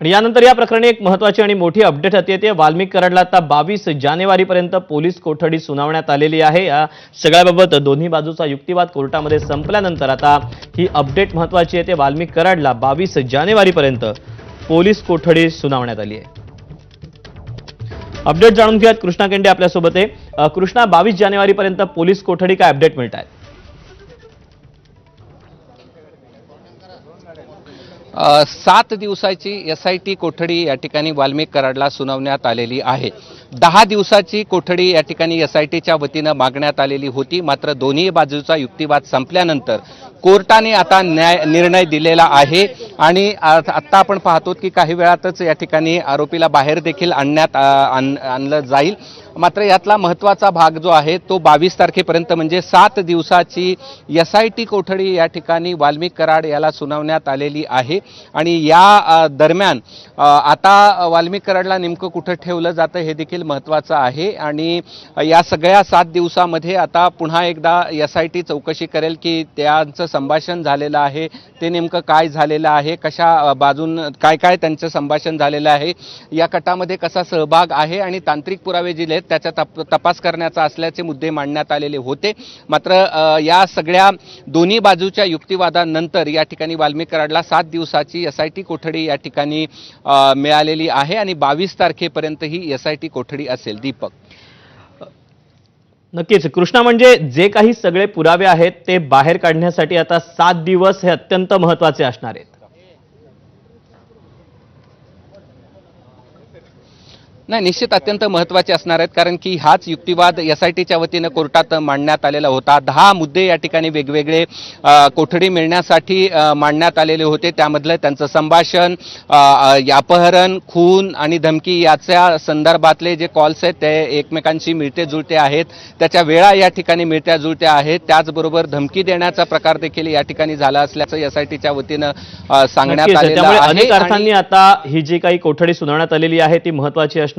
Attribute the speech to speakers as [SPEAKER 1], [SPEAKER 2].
[SPEAKER 1] आणि यानंतर या प्रकरणी एक महत्त्वाची आणि मोठी अपडेट हाती येते। वाल्मिक कराडला आता 22 जानेवारीपर्यंत पोलीस कोठडी सुनावण्यात आलेली आहे। या सगळ्याबाबत दोन्ही बाजूचा युक्तिवाद कोर्टामध्ये संपल्यानंतर आता ही अपडेट महत्त्वाची येते। वाल्मिक कराडला 22 जानेवारीपर्यंत पोलीस कोठडी सुनावण्यात आली आहे। अपडेट जाणून घेऊयात, कृष्णा केंडे आपल्यासोबत आहे। कृष्णा, 22 जानेवारीपर्यंत पोलीस कोठडी, काय अपडेट मिळत आहे?
[SPEAKER 2] 7 दिवसाची SIT कोठडी या ठिकाणी वाल्मिक कराडला सुनावण्यात आलेली आहे। 10 दिवसाची कोठडी या ठिकाणी SITच्या वतीनं मागण्यात आलेली होती, मात्र दोन्ही बाजूचा युक्तिवाद संपल्यानंतर कोर्टाने आता निर्णय दिलेला आहे आणि आता आपण पाहतो की काही वेळातच या ठिकाणी आरोपीला बाहेर देखील आणलं जाईल। मात्र यातला महत्त्वाचा भाग जो आहे तो 22 तारखेपर्यंत म्हणजे 7 दिवसाची SIT कोठडी या ठिकाणी वाल्मिक कराड याला सुनावण्यात आलेली आहे। आणि या दरम्यान आता वाल्मिक कराडला नेमकं कुठं ठेवलं जातं हे देखील महत्त्वाचं आहे। आणि या सगळ्या 7 दिवसामध्ये आता पुन्हा एकदा SIT चौकशी करेल की त्यांचं संभाषण झालेलं आहे ते नेमकं काय झालेलं आहे, कशा बाजून काय काय त्यांचं संभाषण झालेलं आहे, या कटामध्ये कसा सहभाग आहे आणि तांत्रिक पुरावे जे आहेत त्याचा तपास करण्याचा असल्याचे मुद्दे मांडण्यात आलेले होते। मात्र या सगळ्या दोन्ही बाजूच्या युक्तिवादानंतर या ठिकाणी वाल्मिक कराडला 7 दिवसाची SIT कोठडी या ठिकाणी मिळालेली आहे आणि 22 तारखेपर्यंत ही SIT कोठडी असेल। दीपक,
[SPEAKER 1] नक्कीच कृष्णा, म्हणजे जे काही सगळे पुरावे आहेत ते बाहेर काढण्यासाठी आता 7 दिवस हे अत्यंत महत्त्वाचे असणार आहेत।
[SPEAKER 2] नाही, निश्चित अत्यंत महत्त्वाचे असणार आहेत, कारण की हाच युक्तिवाद SITच्या वतीनं कोर्टात मांडण्यात आलेला होता। 10 मुद्दे या ठिकाणी वेगवेगळे कोठडी मिळण्यासाठी मांडण्यात आलेले होते। त्यामधलं त्यांचं संभाषण, अपहरण, खून आणि धमकी याच्या संदर्भातले जे कॉल्स आहेत ते एकमेकांशी मिळते जुळते आहेत, त्याच्या वेळा या ठिकाणी मिळत्या जुळत्या आहेत। त्याचबरोबर धमकी देण्याचा प्रकार देखील या ठिकाणी झाला असल्याचं SITच्या वतीनं सांगण्यात आलेलं आहे।
[SPEAKER 1] अनेक अर्थांनी आता ही जी काही कोठडी सुनावण्यात आलेली आहे ती महत्त्वाची असणार